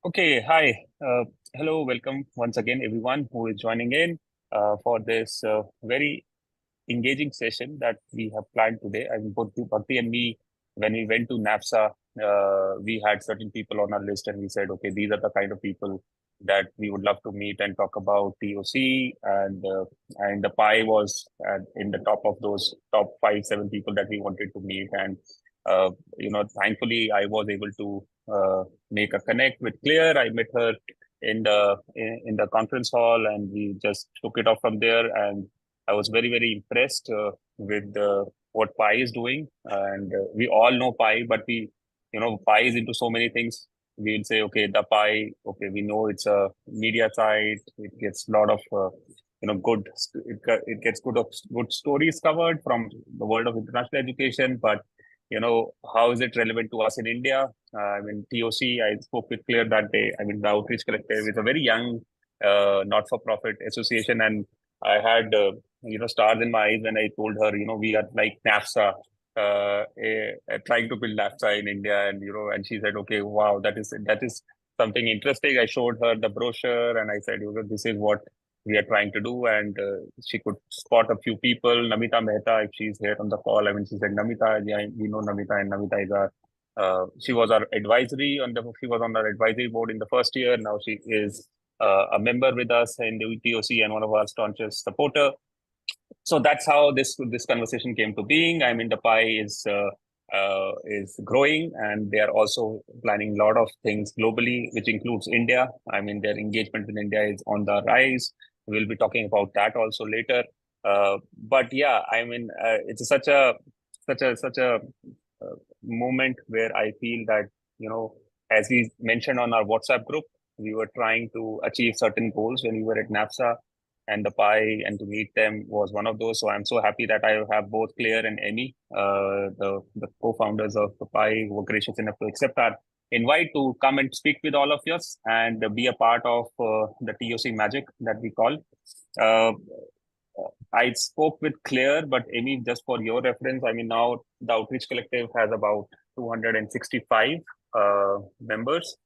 Okay, hi. Hello, welcome once again, everyone who is joining in for this very engaging session that we have planned today. I mean, both Bhakti and me, when we went to NAPSA, we had certain people on our list, and we said, okay, these are the kind of people that we would love to meet and talk about TOC, and the Pi was in the top of those top 5, 7 people that we wanted to meet, and uh, thankfully, I was able to make a connect with Claire. I met her in the conference hall, and we just took it off from there. And I was very, very impressed with what Pi is doing. And we all know Pi, but Pi is into so many things. We'll say, okay, the Pi, okay, we know it's a media site. It gets a lot of, it gets good stories covered from the world of international education. But, how is it relevant to us in India? I mean, TOC, I spoke with Claire that day. I mean, the Outreach Collective is a very young not-for-profit association. And I had stars in my eyes when I told her, we are like NAFSA, trying to build NAFSA in India, and she said, okay, wow, that is something interesting. I showed her the brochure, and I said, this is what we are trying to do, and she could spot a few people. Namita Mehta, if she's here on the call, I mean, she said, Namita, yeah, we know Namita, and Namita is our she was our she was on our advisory board in the first year. Now she is a member with us in the TOC and one of our staunchest supporter. So that's how this conversation came to being. I mean, the Pi is growing, and they are also planning a lot of things globally, which includes India. I mean, their engagement in India is on the rise. We'll be talking about that also later. But yeah, I mean, it's such a moment where I feel that as we mentioned on our WhatsApp group, we were trying to achieve certain goals when we were at NAPSA, and the Pi and to meet them was one of those. So I'm so happy that I have both Claire and Amy, the co-founders of the Pi, who were gracious enough to accept our invite to come and speak with all of us and be a part of the TOC magic that we call. Uh, I spoke with Claire, but Amy, just for your reference, I mean, now the Outreach Collective has about 265 members.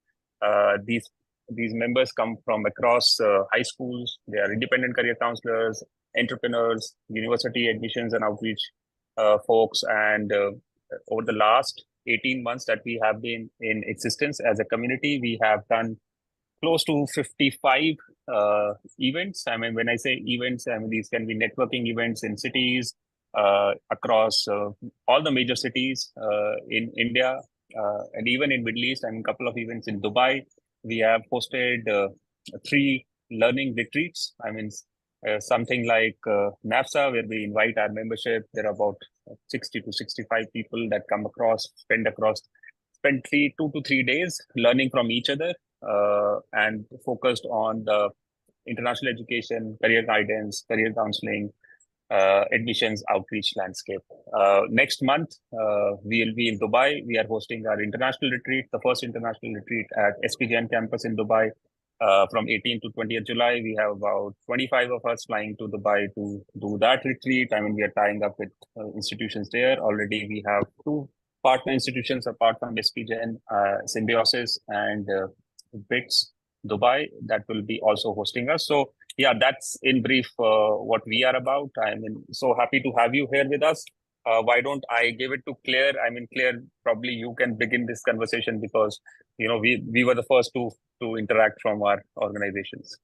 These members come from across high schools. They are independent career counselors, entrepreneurs, university admissions and outreach folks. And over the last 18 months that we have been in existence as a community, we have done close to 55 events. I mean, when I say events, I mean, these can be networking events in cities across all the major cities in India and even in Middle East. I mean, a couple of events in Dubai. We have hosted 3 learning retreats. I mean, something like NAFSA, where we invite our membership. There are about 60 to 65 people that come across, spend 2 to 3 days learning from each other and focused on the international education, career guidance, career counseling, admissions outreach landscape. Next month, we will be in Dubai. We are hosting our international retreat, the first international retreat at SPJN campus in Dubai. From 18th to 20th July, we have about 25 of us flying to Dubai to do that retreat. I mean, we are tying up with institutions there. Already we have 2 partner institutions apart from SPJN, Symbiosis and BITS Dubai, that will be also hosting us. So yeah, that's in brief what we are about. I mean, so happy to have you here with us. Why don't I give it to Claire? I mean, Claire, probably you can begin this conversation because we were the first to interact from our organizations.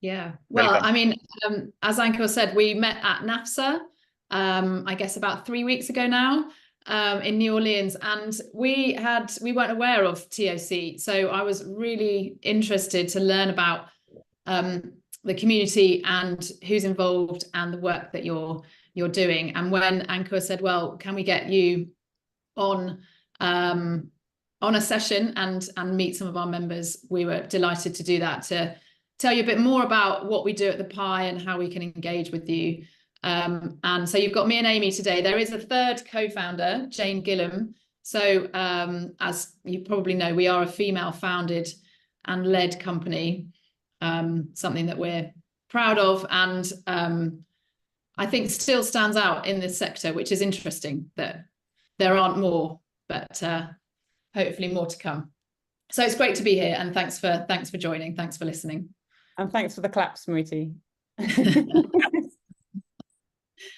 Yeah, well, Welcome. I mean, as Ankur said, we met at NAFSA, I guess about 3 weeks ago now, in New Orleans, and we weren't aware of TOC, so I was really interested to learn about the community and who's involved and the work that you're doing. And when Ankur said, well, can we get you on a session and meet some of our members, we were delighted to do that, to tell you a bit more about what we do at the Pi and how we can engage with you. And so you've got me and Amy today. There is a third co-founder, Jane Gillam. So as you probably know, we are a female founded and led company, something that we're proud of, and I think still stands out in this sector, which is interesting that there aren't more, but hopefully more to come. So it's great to be here, and thanks for joining. Thanks for listening. And thanks for the claps, Smriti.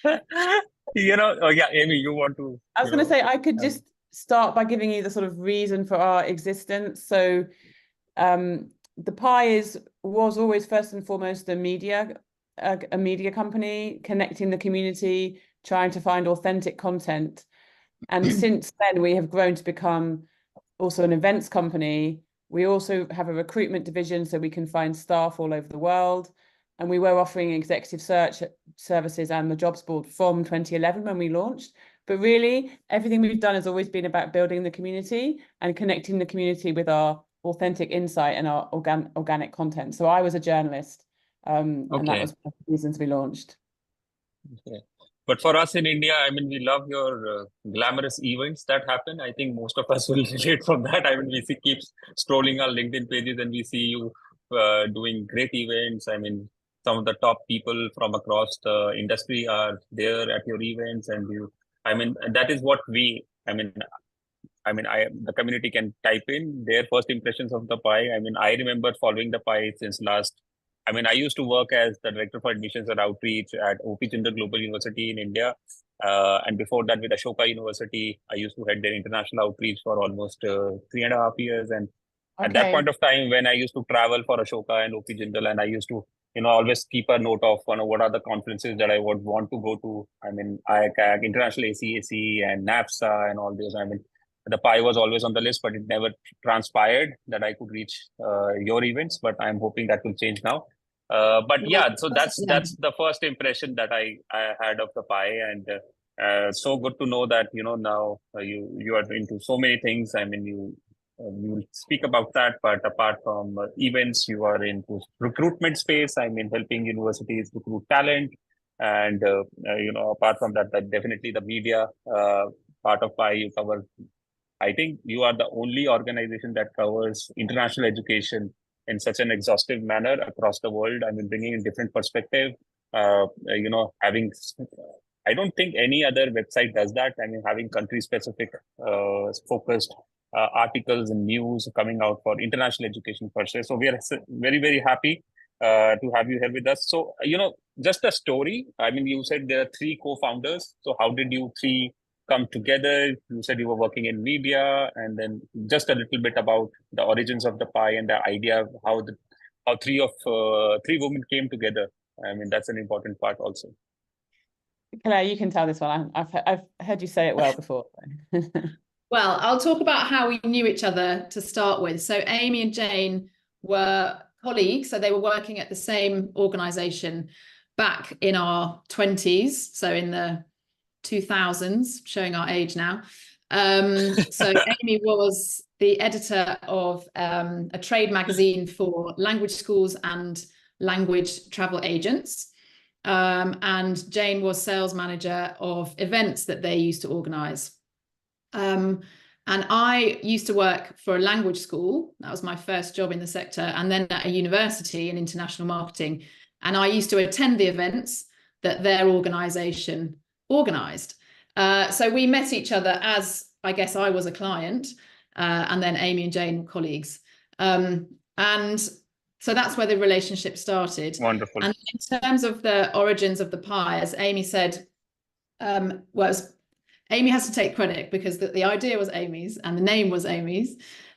Oh yeah, Amy, you want to? I was going to say, I could just start by giving you the sort of reason for our existence. So the Pie was always first and foremost a media company, connecting the community, trying to find authentic content. And since then, we have grown to become also an events company. We also have a recruitment division, so we can find staff all over the world. And we were offering executive search services and the jobs board from 2011 when we launched. But really, everything we've done has always been about building the community and connecting the community with our authentic insight and our organic content. So I was a journalist, and that was one of the reasons we launched. Okay. But for us in India, I mean, we love your glamorous events that happen. I think most of us will relate from that. I mean, we keep scrolling our LinkedIn pages and we see you doing great events. I mean, some of the top people from across the industry are there at your events, and that is what the community can type in their first impressions of the Pie. I mean, I remember following the Pie since I used to work as the director for admissions and outreach at OP Jindal Global University in India. And before that with Ashoka University, I used to head their international outreach for almost 3.5 years. And at that point of time, when I used to travel for Ashoka and OP Jindal, and I used to, always keep a note of, what are the conferences that I would want to go to. I mean, IACAC, International ACAC and NAFSA and all this. I mean, the Pie was always on the list, but it never transpired that I could reach your events. But I'm hoping that will change now. But yeah, so that's the first impression that I had of the Pie, and so good to know that now you are into so many things. I mean, you will speak about that, but apart from events, you are into recruitment space. I mean, helping universities recruit talent, and apart from that, definitely the media part of Pie you cover. I think you are the only organization that covers international education in such an exhaustive manner across the world. I mean, bringing in different perspective, having, I don't think any other website does that. I mean, having country specific focused articles and news coming out for international education per se. So we are very, very happy to have you here with us. So, just a story. I mean, you said there are 3 co-founders. So how did you 3 come together? You said you were working in media, and then just a little bit about the origins of the Pie and the idea of how 3 women came together. I mean, that's an important part also. Claire, you can tell this one. I've heard you say it well before. Well, I'll talk about how we knew each other to start with. So Amy and Jane were colleagues, so they were working at the same organization back in our 20s, so in the 2000s, showing our age now. So Amy was the editor of a trade magazine for language schools and language travel agents. And Jane was sales manager of events that they used to organize. And I used to work for a language school. That was my first job in the sector. And then at a university in international marketing. And I used to attend the events that their organization organized. So we met each other as, I guess, I was a client, and then Amy and Jane were colleagues. And so that's where the relationship started. Wonderful. And in terms of the origins of the Pie, as Amy said, Amy has to take credit because the idea was Amy's and the name was Amy's.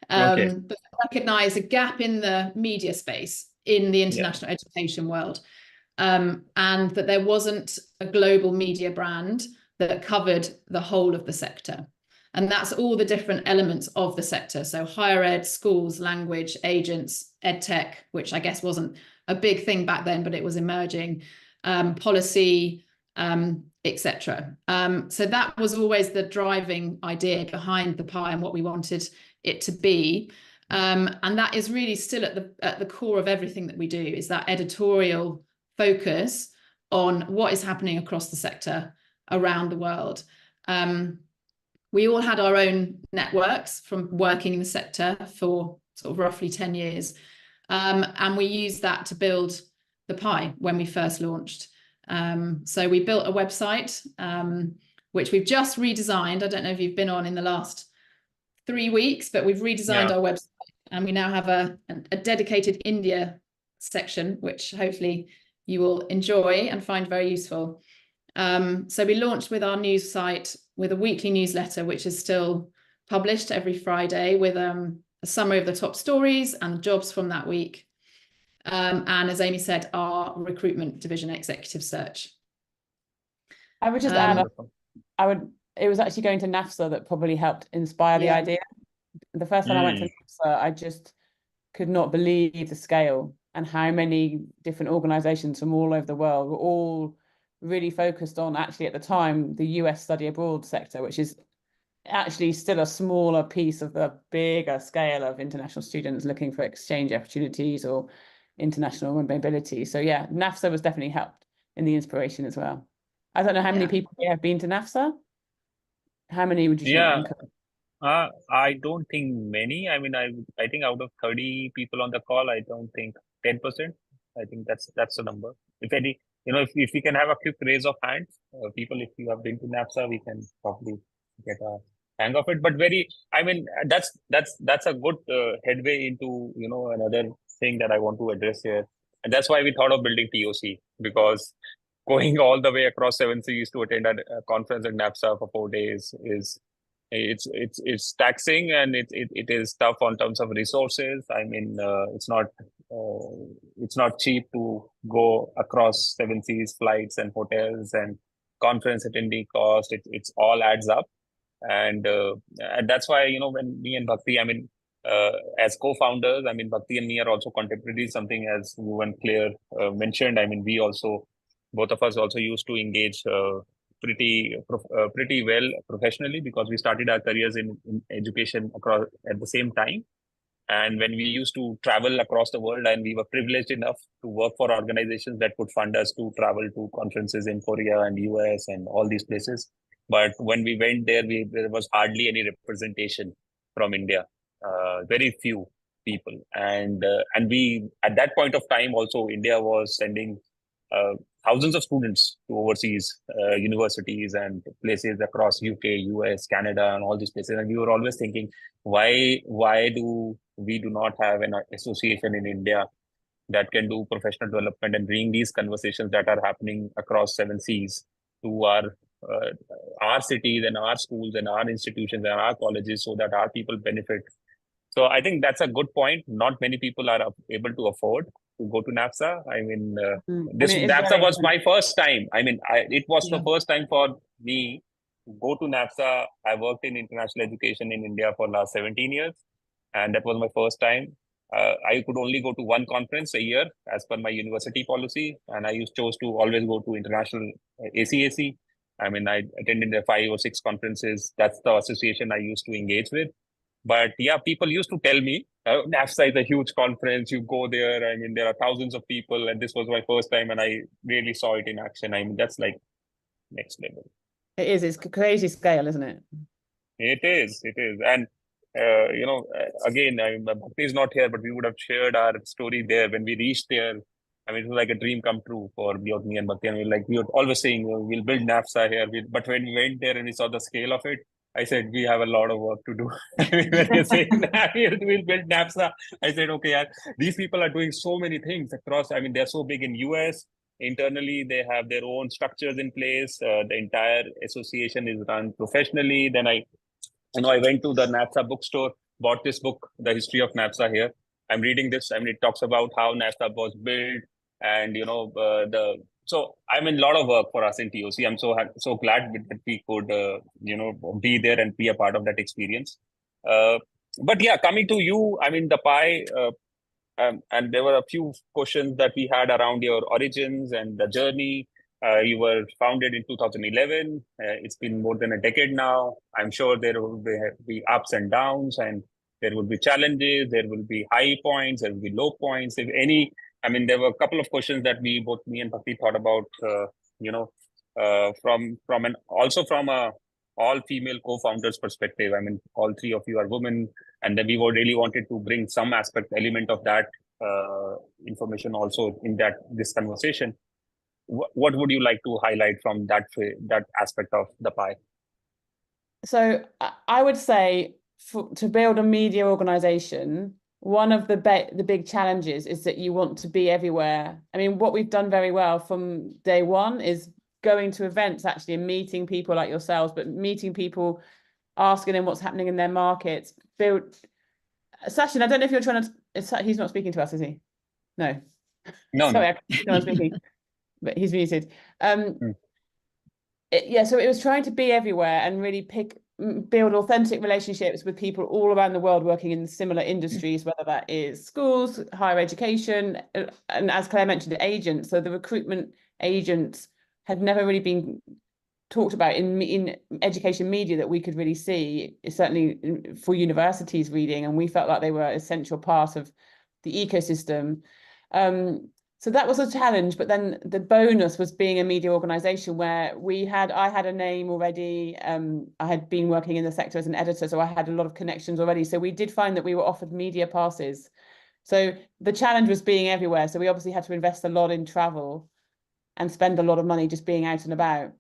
But recognize a gap in the media space in the international education world. And that there wasn't a global media brand that covered the whole of the sector. And that's all the different elements of the sector. So higher ed, schools, language, agents, ed tech, which I guess wasn't a big thing back then, but it was emerging, policy, etc. So that was always the driving idea behind the Pie and what we wanted it to be. And that is really still at the core of everything that we do, is that editorial focus on what is happening across the sector around the world. We all had our own networks from working in the sector for sort of roughly 10 years. And we used that to build the Pie when we first launched. So we built a website, which we've just redesigned. I don't know if you've been on in the last 3 weeks, but we've redesigned our website. and we now have a dedicated India section, which hopefully you will enjoy and find very useful. So we launched with our news site with a weekly newsletter, which is still published every Friday with a summary of the top stories and jobs from that week. And as Amy said, our recruitment division executive search. I would just add, it was actually going to NAFSA that probably helped inspire the idea. The first time I went to NAFSA, I just could not believe the scale and how many different organizations from all over the world were all really focused on, actually at the time, the US study abroad sector, which is actually still a smaller piece of the bigger scale of international students looking for exchange opportunities or international mobility. So yeah, NAFSA was definitely helped in the inspiration as well. I don't know how many people here have been to NAFSA. How many would you think? I don't think many. I mean, I think out of 30 people on the call, I don't think 10%. I think that's the number. If any, if we can have a quick raise of hands, people, if you have been to NAFSA, we can probably get a hang of it. But that's a good headway into another thing that I want to address here, and that's why we thought of building TOC, because going all the way across 7 seas to attend a conference in NAFSA for 4 days it's taxing, and it is tough on terms of resources. I mean, it's not cheap to go across 7 seas, flights and hotels and conference attendee cost. It's all adds up, and that's why when me and Bhakti, I mean, as co-founders, I mean, Bhakti and me are also contemporaries. Something as you and Claire mentioned. I mean, both of us also used to engage pretty well professionally, because we started our careers in education across at the same time. And when we used to travel across the world, and we were privileged enough to work for organizations that could fund us to travel to conferences in Korea and US and all these places. But when we went there, there was hardly any representation from India, very few people. And we, at that point of time, also India was sending thousands of students to overseas universities and places across UK, US, Canada, and all these places. And we were always thinking, why do we not have an association in India that can do professional development and bring these conversations that are happening across 7 seas to our cities and our schools and our institutions and our colleges, so that our people benefit. So I think that's a good point. Not many people are able to afford to go to NAFSA. I mean, NAFSA was my first time. I mean, it was the first time for me to go to NAFSA. I worked in international education in India for last 17 years. And that was my first time. I could only go to one conference a year as per my university policy. And I chose to always go to international ACAC. I mean, I attended 5 or 6 conferences. That's the association I used to engage with. But yeah, people used to tell me, NAFSA is a huge conference. You go there. I mean, there are thousands of people. And this was my first time. And I really saw it in action. I mean, that's like next level. It is. It's crazy scale, isn't it? It is. And, again, Bhakti is not here, but we would have shared our story there. When we reached there, I mean, it was like a dream come true for both me and Bhakti. And we were always saying, we'll build NAFSA here. But when we went there and we saw the scale of it, I said, we have a lot of work to do. When you're saying that we'll build NAFSA, I said, okay, these people are doing so many things across. I mean, they're so big in US. Internally, they have their own structures in place. The entire association is run professionally. Then I went to the NAFSA bookstore, bought this book, The History of NAFSA here. I'm reading this. I mean, it talks about how NAFSA was built, and so I mean, a lot of work for us in TOC. I'm so glad that we could be there and be a part of that experience. But yeah, coming to you, I mean, the Pie, and there were a few questions that we had around your origins and the journey. You were founded in 2011. It's been more than a decade now. I'm sure there will be ups and downs, and there will be challenges. There will be high points. There will be low points. If any, I mean, there were a couple of questions that both me and Bhakti thought about, from a all-female co-founders perspective. I mean, all 3 of you are women, and then we really wanted to bring some element of that information also in this conversation. What would you like to highlight from that aspect of the Pie? So I would say to build a media organization, one of the big challenges is that you want to be everywhere. I mean, what we've done very well from day one is going to events actually and meeting people like yourselves, but meeting people, asking them what's happening in their markets. Sachin, I don't know if you're trying to, he's not speaking to us, is he? No. No, Sorry, no. I'm speaking, but he's muted. Yeah, so it was trying to be everywhere and really build authentic relationships with people all around the world working in similar industries, whether that is schools, higher education, and as Claire mentioned, agents. So the recruitment agents had never really been talked about in education media that we could really see, certainly for universities reading, and we felt like they were an essential part of the ecosystem. So that was a challenge, but then the bonus was being a media organization where I had a name already. I had been working in the sector as an editor, so I had a lot of connections already. So we did find that we were offered media passes. So the challenge was being everywhere. So we obviously had to invest a lot in travel and spend a lot of money just being out and about.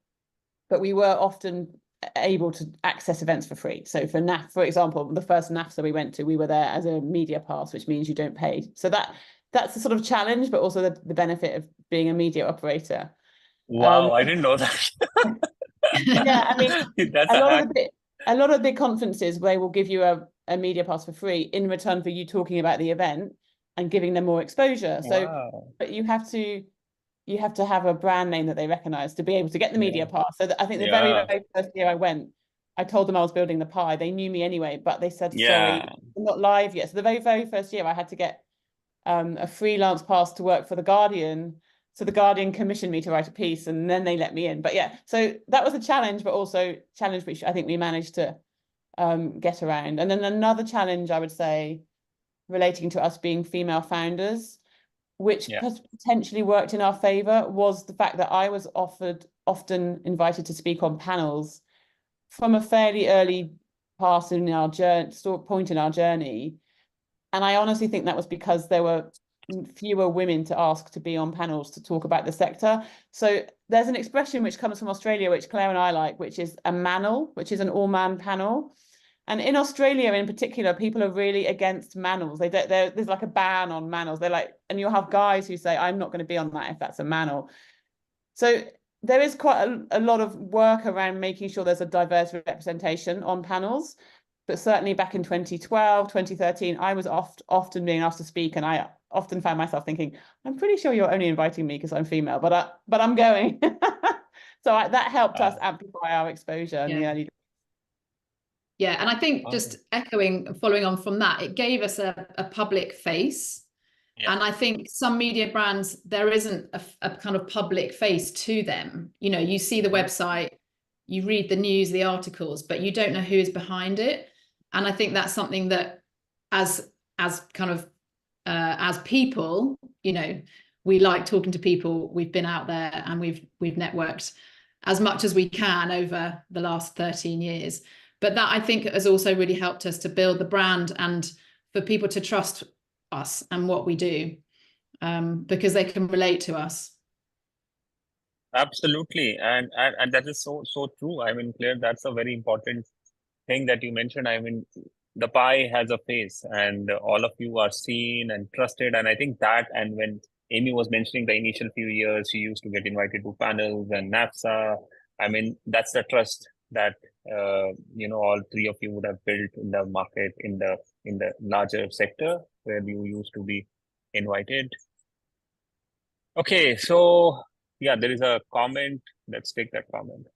But we were often able to access events for free. So for NAF, for example, the first NAFSA we went to, we were there as a media pass, which means you don't pay. So that's the sort of challenge, but also the benefit of being a media operator. Wow, I didn't know that. Yeah, I mean, that's a lot of the big conferences, they will give you a media pass for free in return for you talking about the event and giving them more exposure. So, wow. but you have to have a brand name that they recognize to be able to get the media pass. So I think the very, very first year I went, I told them I was building the Pie. They knew me anyway, but they said, sorry, we're not live yet. So the very, very first year I had to get a freelance pass to work for The Guardian. So The Guardian commissioned me to write a piece and then they let me in. But yeah, so that was a challenge, but also challenge which I think we managed to get around. And then another challenge, I would say, relating to us being female founders, which potentially worked in our favor, was the fact that I was often invited to speak on panels from a fairly early point in our journey. And I honestly think that was because there were fewer women to ask to be on panels to talk about the sector. So there's an expression which comes from Australia, which Claire and I like, which is a manel, which is an all-man panel. And in Australia in particular, people are really against manels. There's like a ban on manels. They're like, and you'll have guys who say, I'm not going to be on that if that's a manel. So there is quite a lot of work around making sure there's a diverse representation on panels. But certainly back in 2012, 2013, I was often being asked to speak, and I often found myself thinking, I'm pretty sure you're only inviting me because I'm female, but I'm going. So that helped us amplify our exposure in the early days. Yeah, and I think just following on from that, it gave us a public face. Yeah. And I think some media brands, there isn't a kind of public face to them. You know, you see the website, you read the news, the articles, but you don't know who is behind it. And I think that's something that as people, you know, we like talking to people. We've been out there and we've networked as much as we can over the last 13 years. But that, I think, has also really helped us to build the brand and for people to trust us and what we do, because they can relate to us. Absolutely. And that is so true. I mean, Claire, that's a very important thing that you mentioned. I mean, the Pie has a face and all of you are seen and trusted. And I think that, and when Amy was mentioning the initial few years, she used to get invited to panels and NAFSA. I mean, that's the trust that, all three of you would have built in the market, in the larger sector where you used to be invited. Okay, so yeah, there is a comment. Let's take that comment.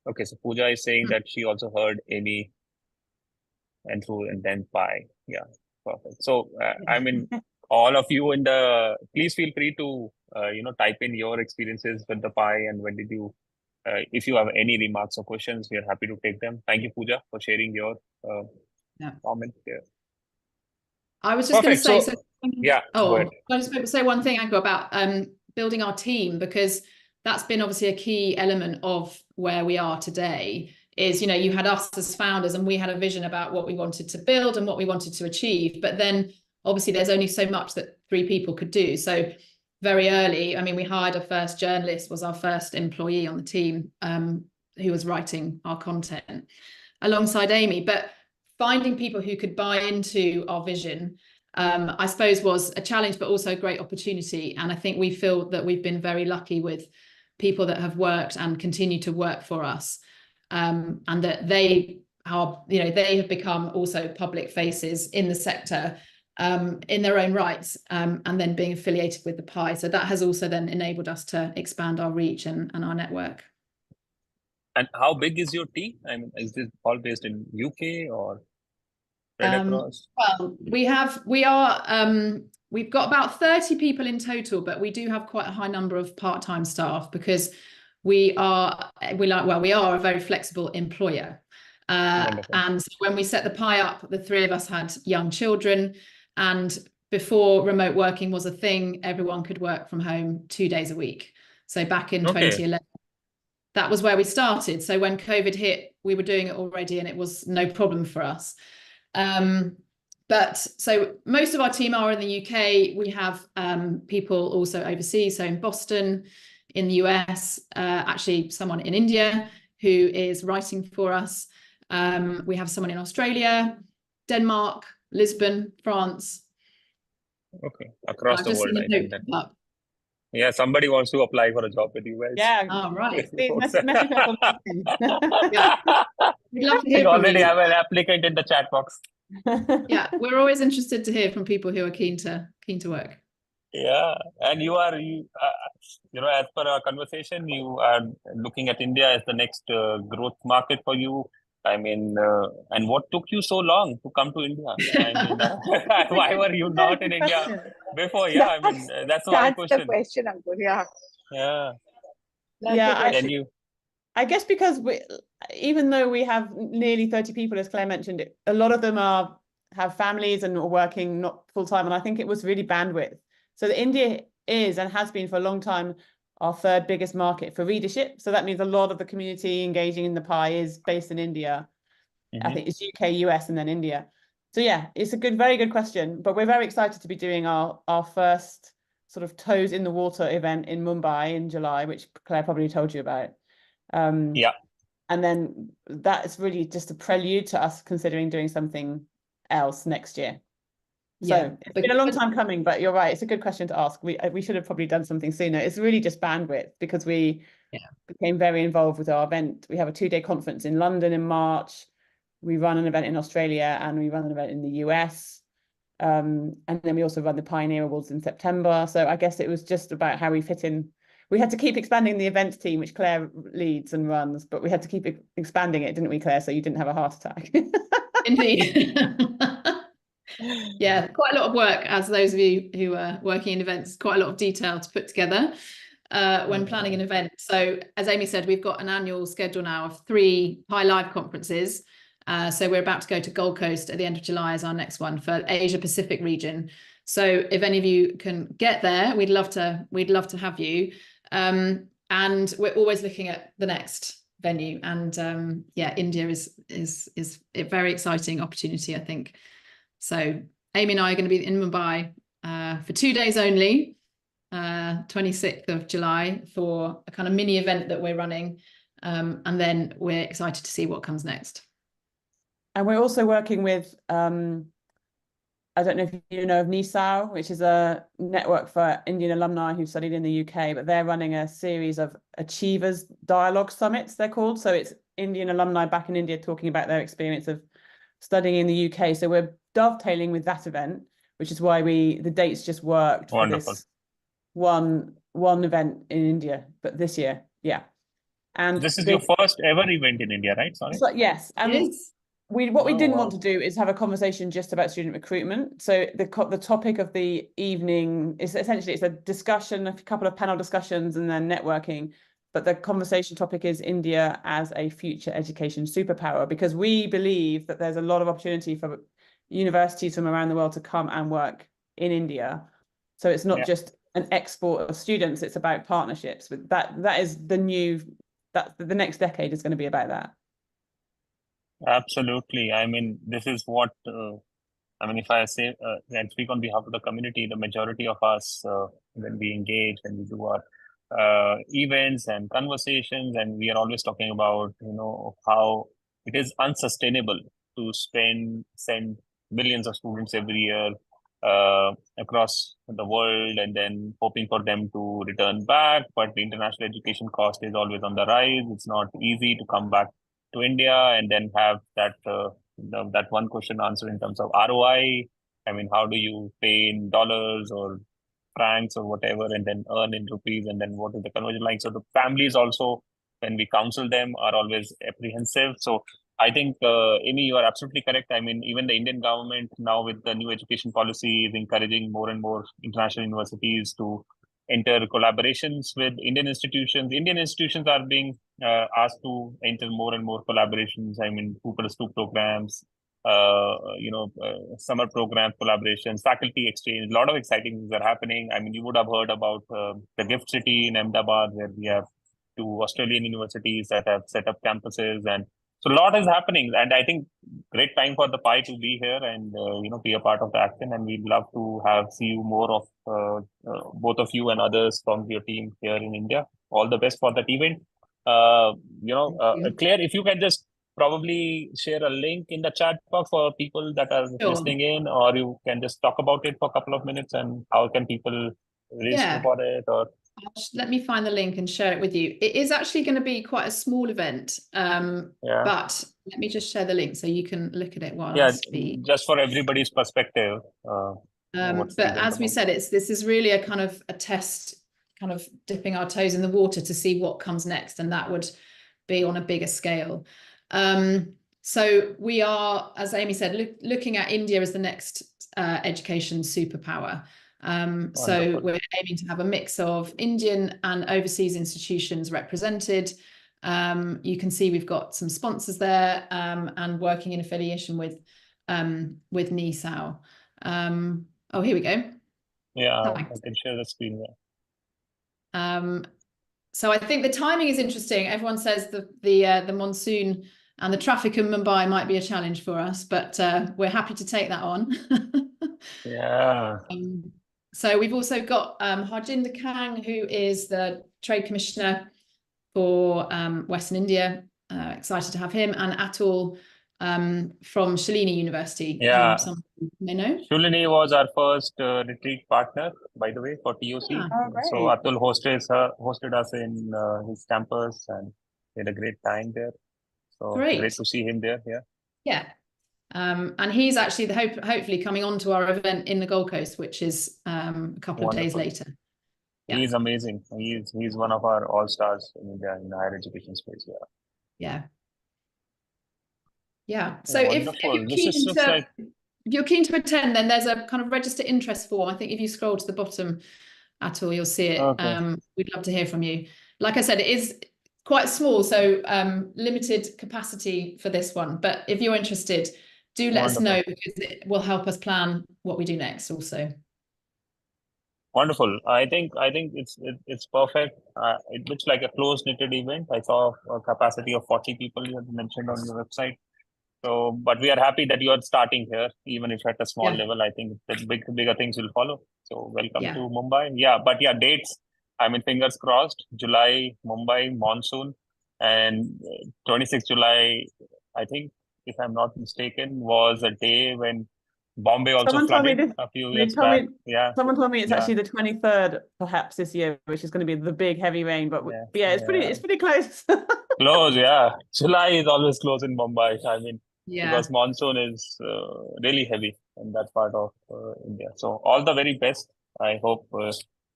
Okay, so Pooja is saying that she also heard Amy and then Pie. Yeah, perfect. So I mean, all of you please feel free to type in your experiences with the Pie and when did you. If you have any remarks or questions, we are happy to take them. Thank you, Pooja, for sharing your comment here. I was just going to say, I just want to say one thing, Anko, about building our team, because that's been obviously a key element of where we are today. Is, you know, you had us as founders and we had a vision about what we wanted to build and what we wanted to achieve. But then obviously there's only so much that 3 people could do. So very early, I mean, we hired a first journalist, was our first employee on the team, who was writing our content alongside Amy. But finding people who could buy into our vision, I suppose, was a challenge, but also a great opportunity. And I think we feel that we've been very lucky with people that have worked and continue to work for us, and that they are, they have become also public faces in the sector, in their own rights, and then being affiliated with the Pie. So that has also then enabled us to expand our reach and our network. And how big is your team? I mean, is this all based in UK or spread across? Well, we've got about 30 people in total, but we do have quite a high number of part-time staff because we are a very flexible employer. And when we set the Pie up, the three of us had young children, and before remote working was a thing, everyone could work from home 2 days a week. So back in 2011, that was where we started. So when COVID hit, we were doing it already and it was no problem for us. But so most of our team are in the UK. We have people also overseas, so in Boston, in the US, actually someone in India who is writing for us. We have someone in Australia, Denmark, Lisbon, France. Okay, across the world. I think that. Yeah, somebody wants to apply for a job with you guys. Yeah. Oh, right. Message us on LinkedIn. Yeah. We'd love to hear You from already you. have an applicant in the chat box. Yeah, we're always interested to hear from people who are keen to work. Yeah, and as per our conversation, you are looking at India as the next growth market for you. I mean, and what took you so long to come to India? I mean, why were you not in India before? Yeah, I mean, that's my question. That's the question, Ankur. Yeah. Yeah. I guess because even though we have nearly 30 people, as Claire mentioned, a lot of them have families and are working not full time. And I think it was really bandwidth. So India is and has been for a long time our third biggest market for readership. So that means a lot of the community engaging in the Pie is based in India. I think it's UK, US, and then India. So yeah, it's a very good question. But we're very excited to be doing our first sort of toes in the water event in Mumbai in July, which Claire probably told you about. Yeah. And then that is really just a prelude to us considering doing something else next year. So it's been a long time coming, but you're right. It's a good question to ask. We should have probably done something sooner. It's really just bandwidth because we became very involved with our event. We have a 2-day conference in London in March. We run an event in Australia and we run an event in the US. And then we also run the Pioneer Awards in September. So I guess it was just about how we fit in. We had to keep expanding the events team, which Claire leads and runs, but we had to keep expanding it, didn't we, Claire? So you didn't have a heart attack. Indeed. Yeah, quite a lot of work, as those of you who are working in events, quite a lot of detail to put together when planning an event. So as Amy said, we've got an annual schedule now of 3 Pie Live conferences. So we're about to go to Gold Coast at the end of July as our next one for Asia Pacific region. So if any of you can get there, we'd love to have you. And we're always looking at the next venue. And India is a very exciting opportunity, I think. So Amy and I are going to be in Mumbai for 2 days only, 26th of July, for a kind of mini event that we're running. And then we're excited to see what comes next. And we're also working with, I don't know if you know of NISAO, which is a network for Indian alumni who studied in the UK, but they're running a series of Achievers Dialogue Summits, they're called. So it's Indian alumni back in India talking about their experience of studying in the UK. So we're dovetailing with that event, which is why the dates just worked for this one event in India, but this year, and this is your first ever event in India, right? Sorry. So, yes, and we didn't want to do is have a conversation just about student recruitment. So the topic of the evening is essentially, it's a discussion, a couple of panel discussions, and then networking. But the conversation topic is India as a future education superpower, because we believe that there's a lot of opportunity for universities from around the world to come and work in India. So it's not just an export of students, it's about partnerships. But that is the next decade is going to be about that. Absolutely. I mean, this is what, if I say and speak on behalf of the community, the majority of us, when we engage, when we do our events and conversations, and we are always talking about, how it is unsustainable to send millions of students every year across the world, and then hoping for them to return back. But the international education cost is always on the rise. It's not easy to come back to India and then have that that one question answer in terms of ROI. I mean, how do you pay in dollars or francs or whatever, and then earn in rupees, and then what is the conversion like? So the families also, when we counsel them, are always apprehensive. So I think, Amy, you are absolutely correct. I mean, even the Indian government now with the new education policy is encouraging more and more international universities to enter collaborations with Indian institutions. Indian institutions are being asked to enter more and more collaborations. I mean, 2+2 programs, summer program collaborations, faculty exchange, a lot of exciting things are happening. I mean, you would have heard about the Gift City in Ahmedabad, where we have 2 Australian universities that have set up campuses, and so a lot is happening. And I think great time for the Pie to be here and be a part of the action. And we'd love to see you more of both of you and others from your team here in India. All the best for that event. Claire, if you can just probably share a link in the chat box for people that are listening in, or you can just talk about it for a couple of minutes, and how can people register for it? Or let me find the link and share it with you. It is actually going to be quite a small event, but let me just share the link so you can look at it while I speak. Just for everybody's perspective. But as we said, this is really a kind of a test, kind of dipping our toes in the water to see what comes next, and that would be on a bigger scale. So we are, as Amy said, looking at India as the next education superpower. So we're aiming to have a mix of Indian and overseas institutions represented. You can see we've got some sponsors there, and working in affiliation with NISAO. Oh, here we go. Yeah, I can share the screen there. So I think the timing is interesting. Everyone says the monsoon and the traffic in Mumbai might be a challenge for us, but we're happy to take that on. Yeah. So we've also got Harjinder Kang, who is the Trade Commissioner for Western India. Excited to have him, and Atul from Shalini University. Yeah. Some may know. Shalini was our first retreat partner, by the way, for TOC. So Atul hosted us in his campus, and we had a great time there. So great to see him there. Yeah. And he's actually hopefully coming on to our event in the Gold Coast, which is a couple of days later. Yeah. He's amazing. He's one of our all-stars in India in the higher education space. Yeah. So if you're keen to attend, then there's a kind of register interest form. I think if you scroll to the bottom, Atul, you'll see it. Okay. We'd love to hear from you. Like I said, it is quite small, so limited capacity for this one. But if you're interested, do let us know, because it will help us plan what we do next also. Wonderful. I think it's perfect. It looks like a close-knitted event. I saw a capacity of 40 people you had mentioned on your website. So, but we are happy that you are starting here, even if at a small level. I think that bigger things will follow. So welcome to Mumbai. But dates. I mean, fingers crossed. July, Mumbai, monsoon, and 26th July, I think, if I'm not mistaken, was a day when Bombay also flooded a few years back. Someone told me it's actually the 23rd, perhaps, this year, which is going to be the big heavy rain. But it's pretty close. Close, July is always close in Mumbai. I mean, because monsoon is really heavy in that part of India. So all the very best. I hope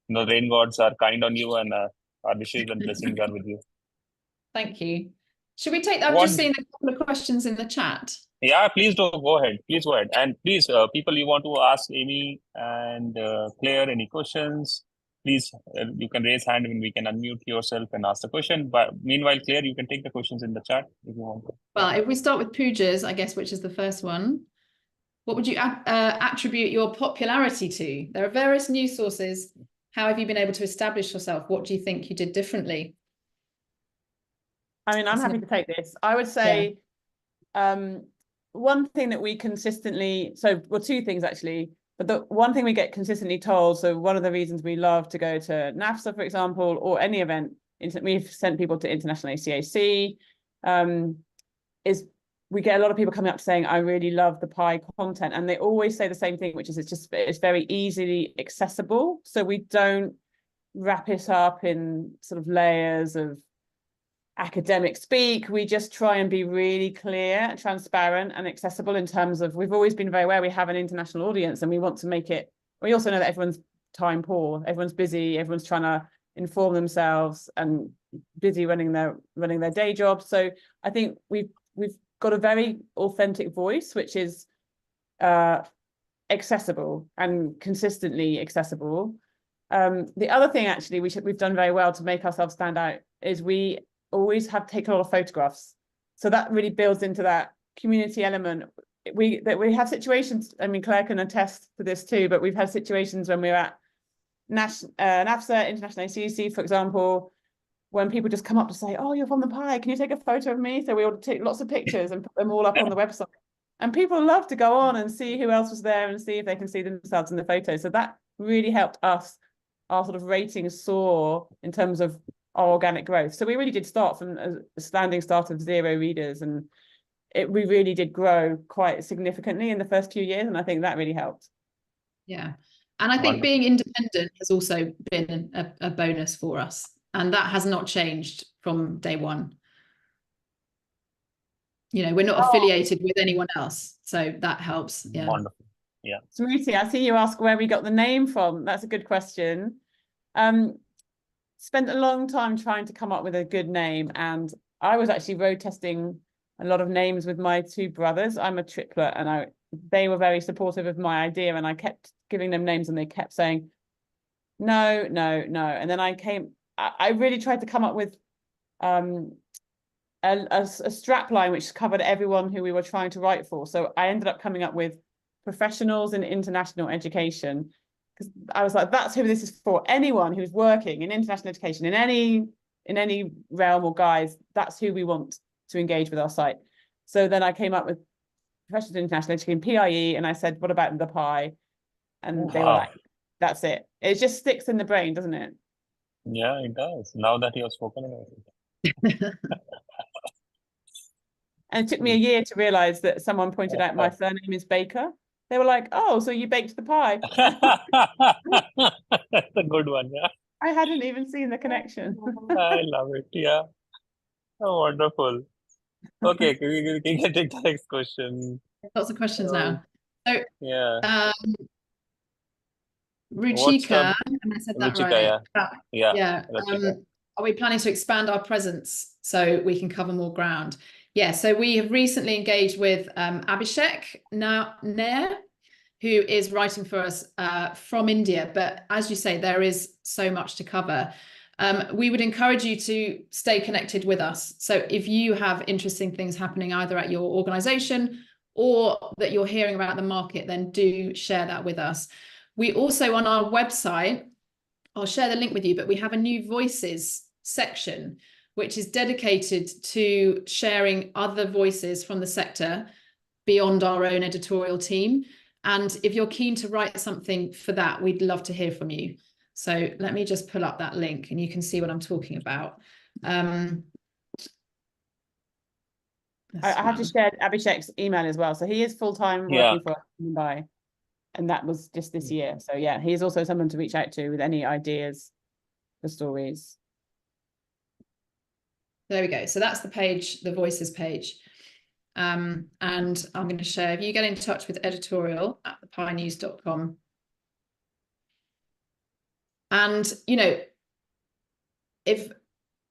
the rain gods are kind on you, and our wishes and blessings are with you. Thank you. Should we take that? I've just seen a couple of questions in the chat. Yeah, please go ahead. Please go ahead. And please, people you want to ask Amy and Claire any questions, please, you can raise hand and we can unmute yourself and ask the question. But meanwhile, Claire, you can take the questions in the chat if you want to. Well, if we start with Pooja's, I guess, which is the first one. What would you attribute your popularity to? There are various news sources. How have you been able to establish yourself? What do you think you did differently? I mean, I'm happy to take this. I would say one thing that we consistently, two things actually, but the one thing we get consistently told, so one of the reasons we love to go to NAFSA, for example, or any event, we've sent people to International ACAC, is we get a lot of people coming up saying, I really love the Pie content. And they always say the same thing, which is it's very easily accessible. So we don't wrap it up in sort of layers of academic speak. We just try and be really clear, transparent and accessible in terms of, we've always been very aware we have an international audience and we want to make it, we also know that everyone's time poor, everyone's busy, everyone's trying to inform themselves and busy running their day jobs. So I think we've got a very authentic voice, which is accessible and consistently accessible. The other thing actually we've done very well to make ourselves stand out is we always have taken a lot of photographs. So that really builds into that community element. We have situations, I mean, Claire can attest to this too, but we've had situations when we're at NAFSA, International ACC, for example, when people just come up to say, oh, you're from the Pie, can you take a photo of me? So we all take lots of pictures and put them all up on the website. And people love to go on and see who else was there and see if they can see themselves in the photo. So that really helped us, our sort of ratings soar in terms of our organic growth. So we really did start from a standing start of 0 readers, and we really did grow quite significantly in the first few years. And I think that really helped. Yeah. And I think being independent has also been a bonus for us. And that has not changed from day one. You know, we're not affiliated with anyone else. So that helps. Yeah. Wonderful. Yeah. Smriti, I see you ask where we got the name from. That's a good question. Spent a long time trying to come up with a good name. And I was actually road testing a lot of names with my 2 brothers. I'm a triplet, and they were very supportive of my idea. And I kept giving them names and they kept saying, no, no, no. And then I really tried to come up with a strap line which covered everyone who we were trying to write for. So I ended up coming up with professionals in international education, because I was like, that's who this is for. Anyone who's working in international education in any realm or guise, that's who we want to engage with our site. So then I came up with professionals in international education, PIE, and I said, what about the Pie? And they were like, that's it. It just sticks in the brain, doesn't it? Yeah, it does. Now that you have spoken about it. And it took me a year to realize that someone pointed out my surname is Baker. They were like, oh, so you baked the pie. That's a good one, yeah. I hadn't even seen the connection. I love it, yeah. Oh, wonderful. Okay, can we take the next question? Lots of questions now. So Yeah. Ruchika, and I said that Ruchika, right. Yeah. Are we planning to expand our presence so we can cover more ground? Yeah, so we have recently engaged with Abhishek Nair, who is writing for us from India. But as you say, there is so much to cover. We would encourage you to stay connected with us. So if you have interesting things happening either at your organization or that you're hearing about the market, then do share that with us. We also, on our website, I'll share the link with you, but we have a new voices section, which is dedicated to sharing other voices from the sector beyond our own editorial team. And if you're keen to write something for that, we'd love to hear from you. So let me just pull up that link and you can see what I'm talking about. I have to share Abhishek's email as well. So he is full-time working for Mumbai, and that was just this year. So yeah, he is also someone to reach out to with any ideas for stories. There we go. So that's the page, the voices page. And I'm going to share, if you get in touch with editorial@thepienews.com. And, you know, if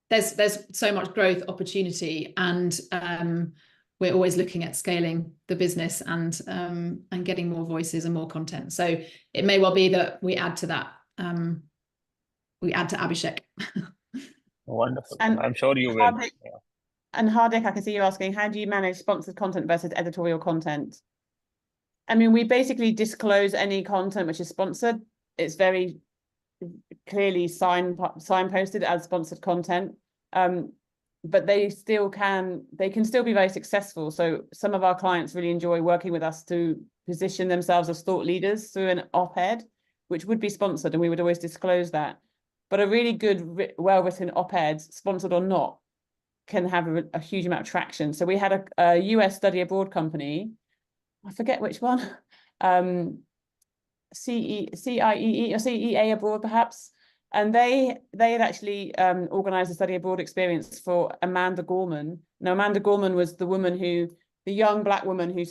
there's so much growth opportunity, and we're always looking at scaling the business and getting more voices and more content. So it may well be that we add to that. We add to Abhishek. Wonderful. And I'm sure you will. And Hardik, I can see you asking, how do you manage sponsored content versus editorial content? I mean, we basically disclose any content which is sponsored. It's very clearly signposted as sponsored content, but they can still be very successful. So some of our clients really enjoy working with us to position themselves as thought leaders through an op-ed, which would be sponsored, and we would always disclose that. But a really good, well-written op-ed, sponsored or not, can have a huge amount of traction. So we had a US study abroad company, I forget which one, CIEE or CEA abroad perhaps, and they had actually organized a study abroad experience for Amanda Gorman. Now, Amanda Gorman was the young Black woman who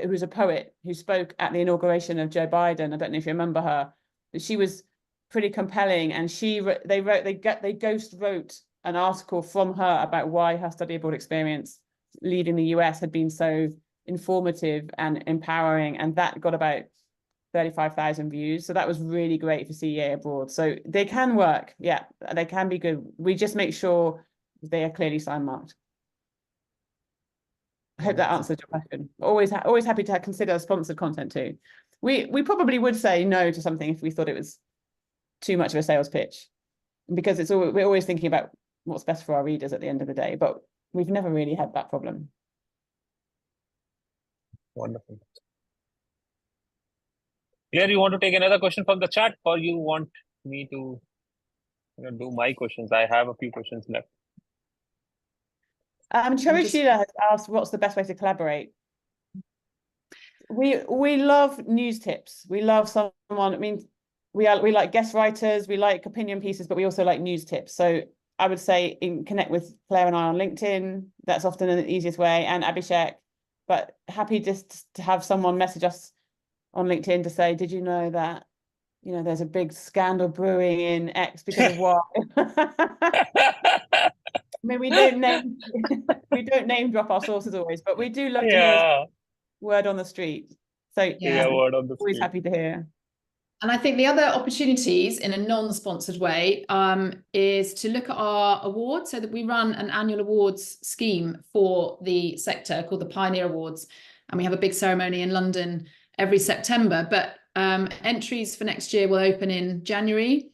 was a poet, who spoke at the inauguration of Joe Biden. I don't know if you remember her, but she was pretty compelling, and they ghost wrote an article from her about why her study abroad experience leaving the US had been so informative and empowering, and that got about 35,000 views. So that was really great for CEA abroad. So they can work. Yeah, they can be good. We just make sure they are clearly sign marked. I hope that answers your question. Always happy to consider sponsored content too. We probably would say no to something if we thought it was too much of a sales pitch, because we're always thinking about what's best for our readers at the end of the day, but we've never really had that problem. Wonderful. Claire, you want to take another question from the chat, or you want me to do my questions? I have a few questions left. Cherry Sheila has asked, what's the best way to collaborate? We love news tips. We love someone, I mean, we like guest writers, we like opinion pieces, but we also like news tips. So I would say connect with Claire and I on LinkedIn. That's often the easiest way, and Abhishek. But happy just to have someone message us on LinkedIn to say, did you know that, there's a big scandal brewing in X because of what? I mean, we don't name drop our sources always, but we do love to hear word on the street. So word on the always street. happy to hear. And I think the other opportunities in a non-sponsored way is to look at our awards, so that we run an annual awards scheme for the sector called the Pioneer Awards. And we have a big ceremony in London every September, but entries for next year will open in January.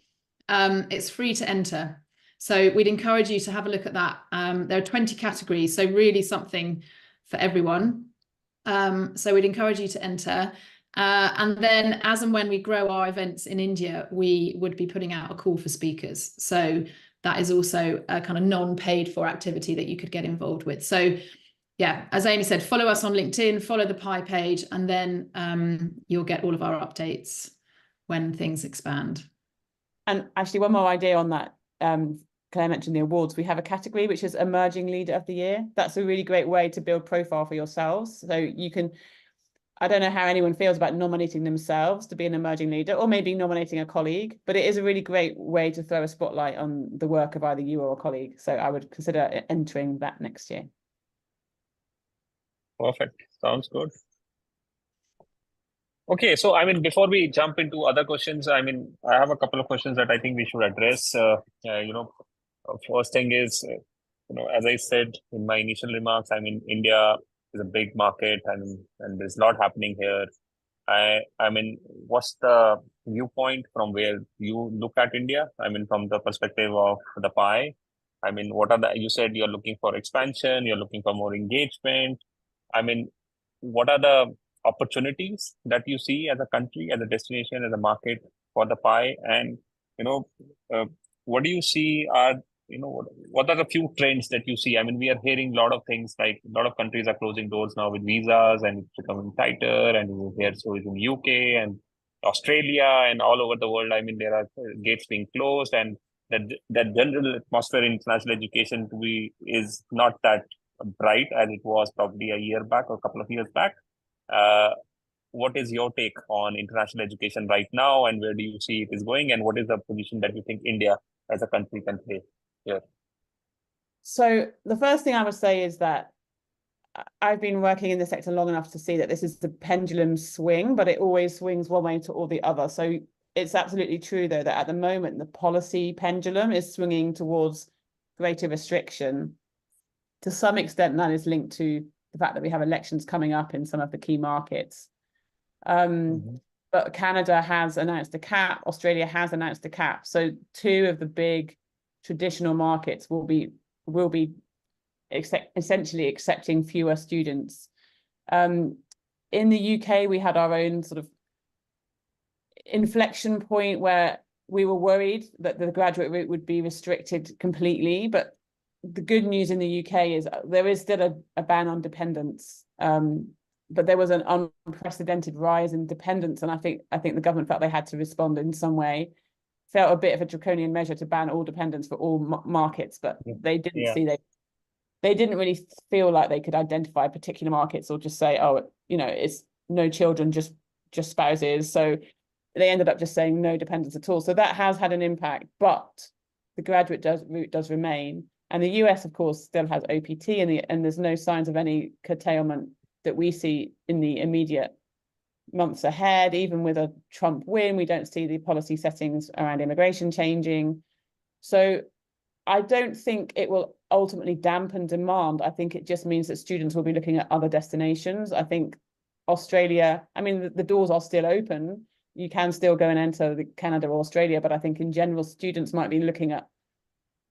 It's free to enter. So we'd encourage you to have a look at that. There are 20 categories, so really something for everyone. So we'd encourage you to enter. And then as and when we grow our events in India, we would be putting out a call for speakers. So that is also a kind of non-paid for activity that you could get involved with. So yeah, as Amy said, follow us on LinkedIn, follow the Pie page, and then you'll get all of our updates when things expand. And actually, one more idea on that. Claire mentioned the awards. We have a category which is Emerging Leader of the Year. That's a really great way to build profile for yourselves. So you can, I don't know how anyone feels about nominating themselves to be an emerging leader, or maybe nominating a colleague, but it is a really great way to throw a spotlight on the work of either you or a colleague. So I would consider entering that next year. Perfect. Sounds good. Okay, so I mean, before we jump into other questions, I mean, I have a couple of questions that I think we should address. First thing is, as I said in my initial remarks, I mean, India is a big market, and there's a lot happening here. I mean, what's the viewpoint from where you look at India? I mean, from the perspective of the Pie. I mean, you said you're looking for expansion, you're looking for more engagement. I mean, what are the opportunities that you see as a country, as a destination, as a market for the Pie? And, what do you see are, what are the few trends that you see? I mean, we are hearing a lot of things, like a lot of countries are closing doors now with visas, and it's becoming tighter, and we hear stories in UK and Australia and all over the world. I mean, there are gates being closed, and that general atmosphere in international education is not that bright as it was probably a year back or a couple of years back. What is your take on international education right now, and where do you see it is going, and what is the position that you think India as a country can play here? So the first thing I would say is that I've been working in the sector long enough to see that this is the pendulum swing, but it always swings one way or the other. So it's absolutely true, though, that at the moment, the policy pendulum is swinging towards greater restriction. To some extent, that is linked to the fact that we have elections coming up in some of the key markets. But Canada has announced a cap, Australia has announced a cap. So two of the big traditional markets will be essentially accepting fewer students. In the UK, we had our own sort of inflection point where we were worried that the graduate route would be restricted completely, but the good news in the UK is there is still a ban on dependence, but there was an unprecedented rise in dependence, and I think the government felt they had to respond in some way. Felt a bit of a draconian measure to ban all dependence for all markets, but they didn't see they didn't really feel like they could identify particular markets or just say, oh, you know, it's no children, just spouses. So they ended up just saying no dependence at all. So that has had an impact, but the graduate route does remain. And the US, of course, still has OPT, and there's no signs of any curtailment that we see in the immediate months ahead. Even with a Trump win, we don't see the policy settings around immigration changing. So I don't think it will ultimately dampen demand. I think it just means that students will be looking at other destinations. I think Australia, I mean, the doors are still open. You can still go and enter Canada or Australia, but I think in general, students might be looking at,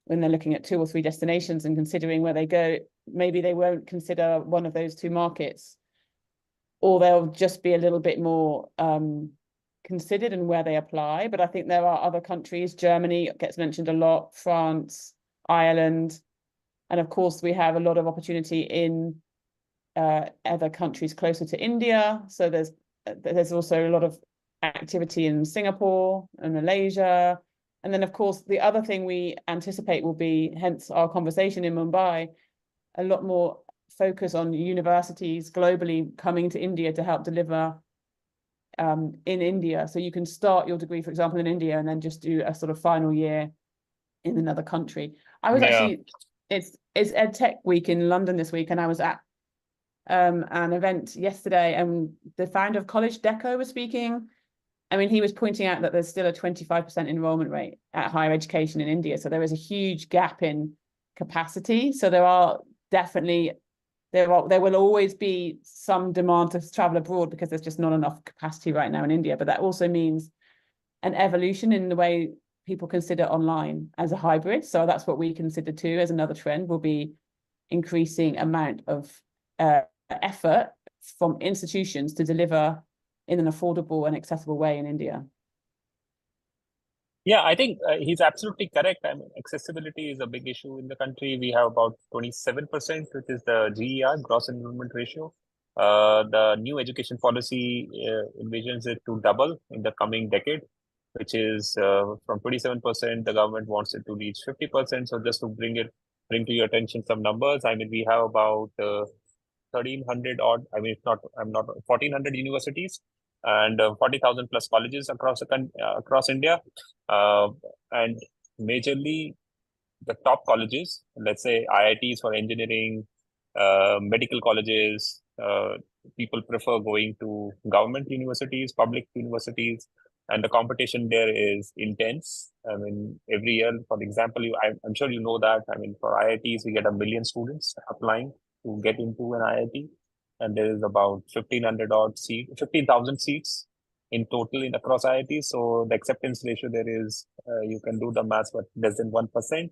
when they're looking at 2 or 3 destinations and considering where they go, maybe they won't consider one of those 2 markets, or they'll just be a little bit more considered in where they apply. But I think there are other countries. Germany gets mentioned a lot, France, Ireland, and of course we have a lot of opportunity in other countries closer to India. So there's also a lot of activity in Singapore and Malaysia. And then, of course, the other thing we anticipate will be, hence our conversation in Mumbai, a lot more focus on universities globally coming to India to help deliver in India. So you can start your degree, for example, in India, and then just do a sort of final year in another country. I was actually, it's EdTech Week in London this week, and I was at an event yesterday, and the founder of College Deco was speaking. I mean, he was pointing out that there's still a 25% enrollment rate at higher education in India. So there is a huge gap in capacity. So there are definitely, there will always be some demand to travel abroad because there's just not enough capacity right now in India. But that also means an evolution in the way people consider online as a hybrid. So that's what we consider too as another trend, will be increasing amount of effort from institutions to deliver in an affordable and accessible way in India. Yeah, I think he's absolutely correct. I mean, accessibility is a big issue in the country. We have about 27%, which is the GER, gross enrollment ratio. The new education policy envisions it to double in the coming decade, which is from 27%, the government wants it to reach 50%. So just to bring to your attention some numbers, I mean, we have about 1,300 odd, I mean, 1,400 universities and 40,000 plus colleges across India. And majorly the top colleges, let's say IITs for engineering, medical colleges, people prefer going to government universities, public universities, and the competition there is intense. I mean, every year, for example, I'm sure you know that, I mean, for IITs, we get 1 million students applying to get into an IIT, and there is about 15,000 seats in total across IITs. So the acceptance ratio there is, you can do the maths, but less than 1%,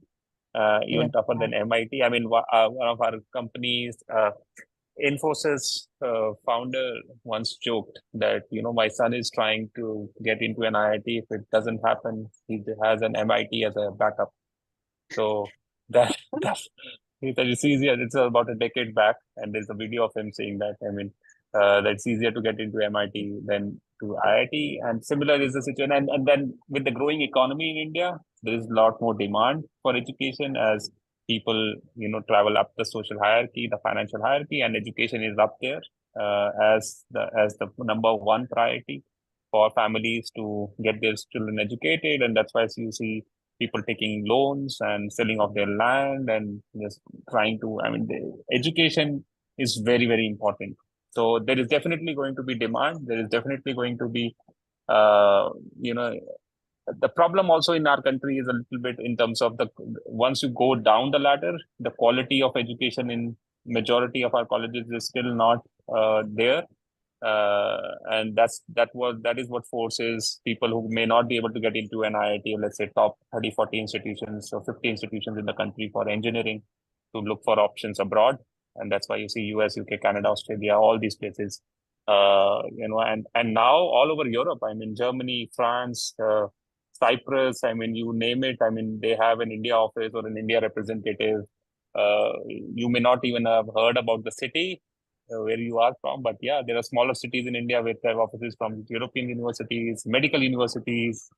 even tougher than MIT. I mean, one of our companies, Infosys founder once joked that, you know, my son is trying to get into an IIT. If it doesn't happen, he has an MIT as a backup. So it's easier. It's about a decade back, and there's a video of him saying that. I mean, that's easier to get into MIT than to IIT, and similar is the situation. And then with the growing economy in India, there is a lot more demand for education as people, you know, travel up the social hierarchy, the financial hierarchy, and education is up there as the number one priority for families to get their children educated, and that's why you see people taking loans and selling off their land and just trying to, I mean, the education is very, very important. So there is definitely going to be demand. There is definitely going to be, you know, the problem also in our country is a little bit in terms of once you go down the ladder, the quality of education in majority of our colleges is still not there. And that is what forces people who may not be able to get into an IIT, let's say top 30, 40 institutions or 50 institutions in the country for engineering, to look for options abroad. And that's why you see US, UK, Canada, Australia, all these places, you know, and now all over Europe, I mean, Germany, France, Cyprus, I mean, you name it. I mean, they have an India office or an India representative. You may not even have heard about the city where you are from, but yeah, there are smaller cities in India which have offices from European universities, medical universities.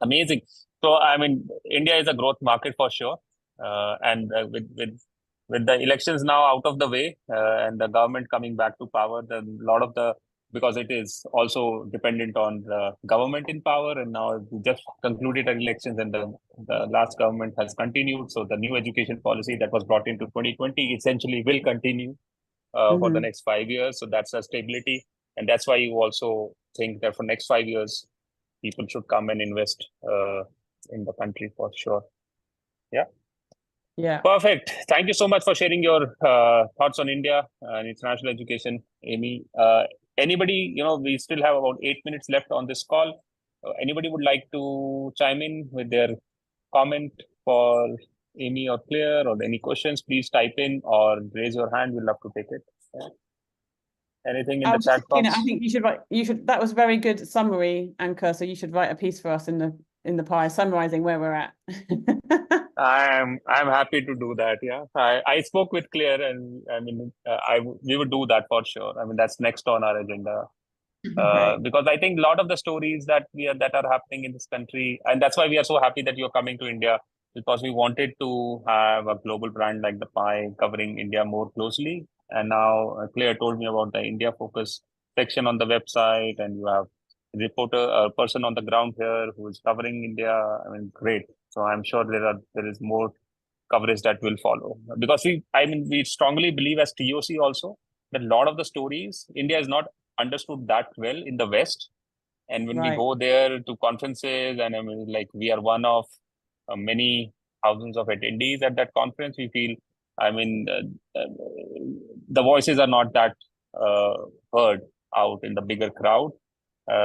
Amazing. So, I mean, India is a growth market for sure. And with the elections now out of the way and the government coming back to power, then a lot of the, because it is also dependent on the government in power. And now we just concluded our elections and the last government has continued. So the new education policy that was brought into 2020 essentially will continue for the next 5 years. So that's a stability. And that's why you also think that for next 5 years, people should come and invest in the country for sure. Yeah. Yeah. Perfect. Thank you so much for sharing your thoughts on India and international education, Amy. Anybody, we still have about 8 minutes left on this call. Anybody would like to chime in with their comment for Amy or Claire, or any questions, please type in or raise your hand. We'd love to take it. Yeah. Anything in the chat box? I think you should, that was a very good summary, Ankur. So you should write a piece for us in the Pie summarizing where we're at. I'm happy to do that. Yeah, I spoke with Claire, and I mean, we would do that for sure. I mean, that's next on our agenda. Because I think a lot of the stories that are happening in this country, and that's why we are so happy that you're coming to India, because we wanted to have a global brand like the Pie covering India more closely. And now Claire told me about the India focus section on the website, and you have a person on the ground here who is covering India. I mean, great. So I'm sure there is more coverage that will follow, because we strongly believe as TOC also that a lot of the stories India is not understood that well in the West. And when we go there to conferences, and I mean, like, we are one of many thousands of attendees at that conference, we feel, I mean, the voices are not that heard out in the bigger crowd.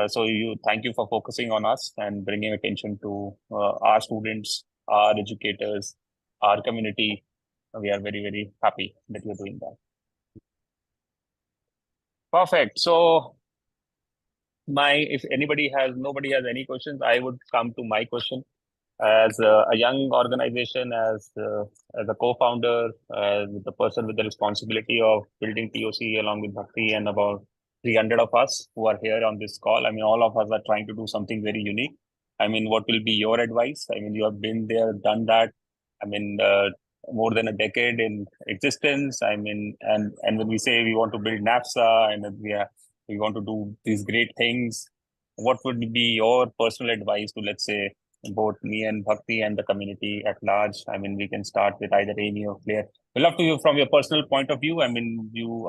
So thank you for focusing on us and bringing attention to our students, our educators, our community. We are very, very happy that you're doing that. Perfect. So if nobody has any questions, I would come to my question. As a young organization, as a co-founder, with the person with the responsibility of building TOC along with Bhakti, and about 300 of us who are here on this call. I mean, all of us are trying to do something very unique. I mean, what will be your advice? I mean, you have been there, done that. I mean, more than a decade in existence. I mean, and when we say we want to build NAFSA and we want to do these great things, what would be your personal advice to, let's say, both me and Bhakti and the community at large? I mean, we can start with either Amy or Claire. We'd love to hear from your personal point of view. I mean, you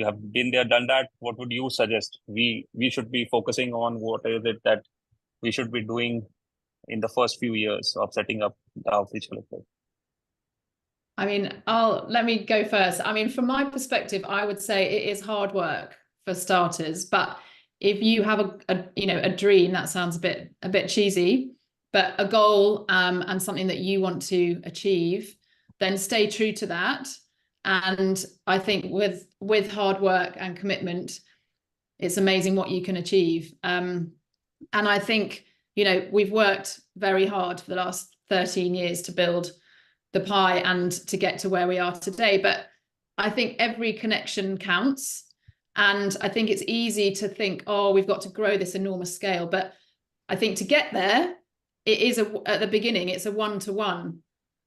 have been there, done that. What would you suggest we should be focusing on? What is it that we should be doing in the first few years of setting up the outreach collective? I mean, let me go first. I mean, from my perspective, I would say it is hard work for starters, but if you have a dream, that sounds a bit cheesy, but a goal and something that you want to achieve, then stay true to that. And I think with hard work and commitment, it's amazing what you can achieve. And I think, we've worked very hard for the last 13 years to build the Pie and to get to where we are today. But I think every connection counts. And I think it's easy to think, oh, we've got to grow this enormous scale. But I think to get there, it is at the beginning, it's a one-to-one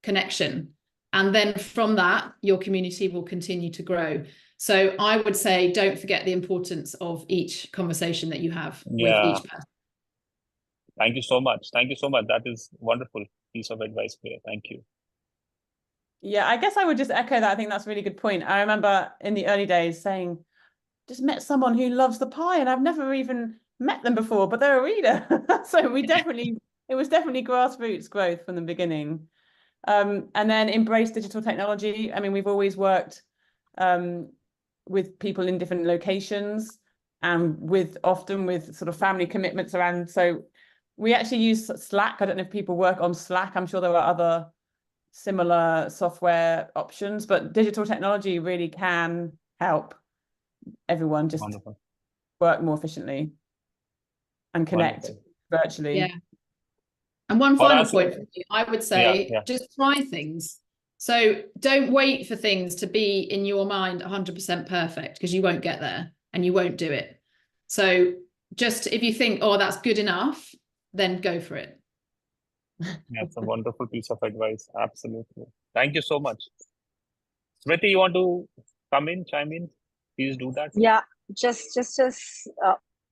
connection. And then from that, your community will continue to grow. So I would say, don't forget the importance of each conversation that you have with each person. Thank you so much. Thank you so much. That is wonderful piece of advice, Claire. Thank you. Yeah, I guess I would just echo that. I think that's a really good point. I remember in the early days saying, just met someone who loves the Pie, and I've never even met them before, but they're a reader. So it was definitely grassroots growth from the beginning. And then embrace digital technology. I mean, we've always worked with people in different locations and often with sort of family commitments around. So we actually use Slack. I don't know if people work on Slack. I'm sure there are other similar software options, but digital technology really can help everyone just work more efficiently and connect virtually. Yeah. And one final point for me, I would say, just try things. So don't wait for things to be in your mind 100% perfect, because you won't get there and you won't do it. So just if you think, oh, that's good enough, then go for it. That's a wonderful piece of advice. Absolutely. Thank you so much. Smriti, you want to chime in? Please do that. Yeah, just as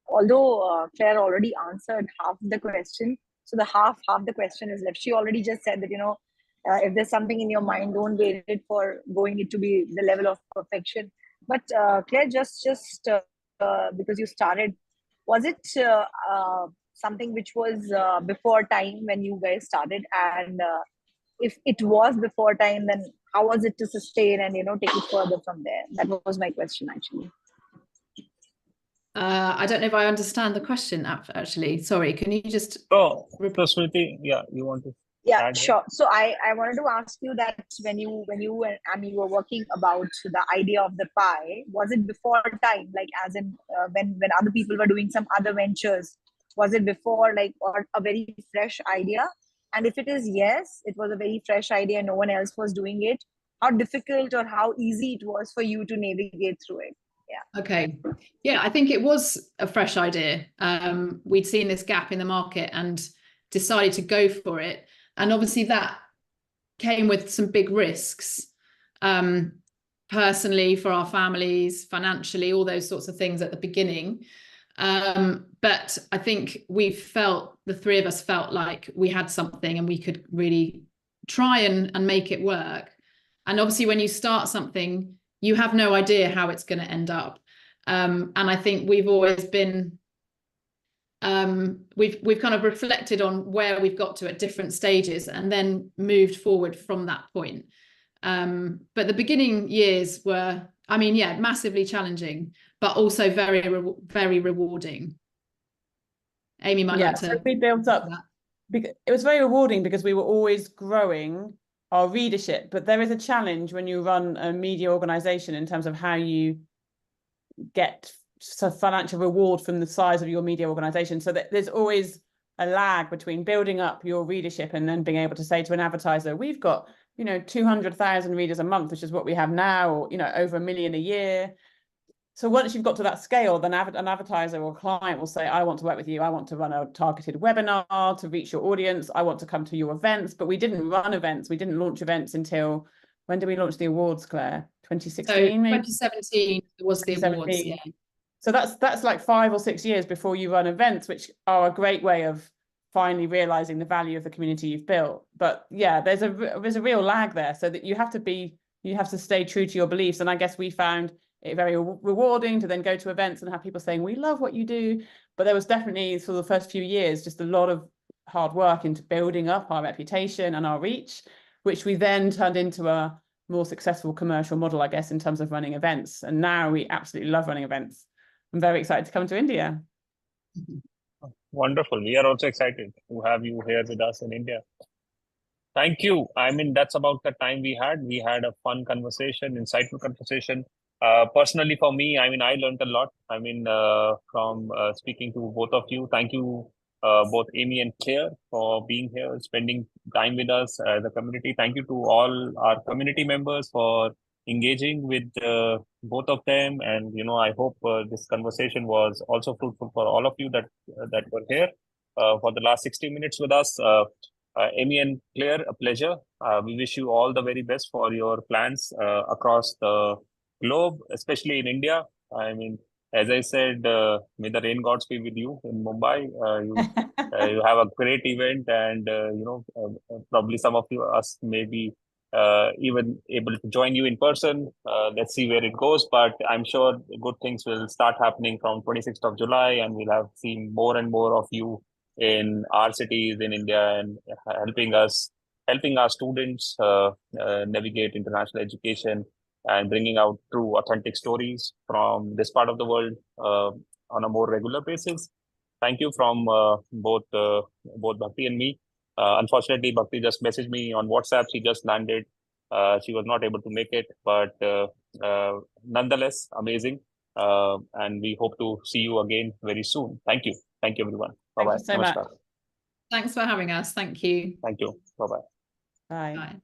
although Claire already answered half the question, so the half the question is left. She already just said that, you know, if there's something in your mind, don't wait it for going it to be the level of perfection. But Claire, just because you started, was it something which was before time when you guys started? And if it was before time, then how was it to sustain and, you know, take it further from there? That was my question, actually. I don't know if I understand the question, actually. Sorry, can you just repeat? So Smriti, yeah, you want to? Yeah, sure. So I wanted to ask you that when you and Amy were working about the idea of the pie, was it before time, like as in when other people were doing some other ventures? Was it before, like, or a very fresh idea? And if it is yes, it was a very fresh idea, no one else was doing it. How difficult or how easy it was for you to navigate through it? Yeah. Okay. Yeah, I think it was a fresh idea. We'd seen this gap in the market and decided to go for it. And obviously that came with some big risks, personally, for our families, financially, all those sorts of things at the beginning. But I think the three of us felt like we had something and we could really try and make it work. And obviously when you start something, you have no idea how it's going to end up. And I think we've always been, we've kind of reflected on where we've got to at different stages and then moved forward from that point. But the beginning years were, I mean, yeah, massively challenging, but also very, very rewarding. Amy might like to. So we built up. It was very rewarding because we were always growing our readership, but there is a challenge when you run a media organization in terms of how you get financial reward from the size of your media organization. So that there's always a lag between building up your readership and then being able to say to an advertiser, we've got, you know, 200,000 readers a month, which is what we have now, or, you know, over 1 million a year. So once you've got to that scale, then an advertiser or client will say, I want to work with you. I want to run a targeted webinar to reach your audience. I want to come to your events. But we didn't run events. We didn't launch events until, when did we launch the awards, Claire? 2016, so maybe? 2017 was the awards, yeah. So that's like 5 or 6 years before you run events, which are a great way of finally realizing the value of the community you've built. But yeah, there's a real lag there, so that you have to stay true to your beliefs. And I guess we found it very rewarding to then go to events and have people saying, we love what you do. But there was definitely, for the first few years, just a lot of hard work into building up our reputation and our reach, which we then turned into a more successful commercial model, I guess, in terms of running events. And now we absolutely love running events. I'm very excited to come to India. Wonderful. We are also excited to have you here with us in India. Thank you. I mean, that's about the time we had. We had a fun conversation, insightful conversation. Personally, for me, I mean, I learned a lot. I mean, from speaking to both of you. Thank you, both Amy and Claire, for being here, spending time with us as a community. Thank you to all our community members for engaging with both of them. And, you know, I hope this conversation was also fruitful for all of you that were here for the last 60 minutes with us. Amy and Claire, a pleasure. We wish you all the very best for your plans across the globe, especially in India. I mean, as I said, may the rain gods be with you in Mumbai. You have a great event, and probably some of us may be even able to join you in person. Let's see where it goes, but I'm sure good things will start happening from 26th of July, and we'll have seen more and more of you in our cities in India, and helping our students navigate international education and bringing out true, authentic stories from this part of the world on a more regular basis. Thank you from both Bhakti and me. Unfortunately, Bhakti just messaged me on WhatsApp. She just landed. She was not able to make it, but nonetheless, amazing. And we hope to see you again very soon. Thank you. Thank you, everyone. Bye-bye. Thank you so much. Thanks for having us. Thank you. Thank you. Bye-bye. Bye. Bye.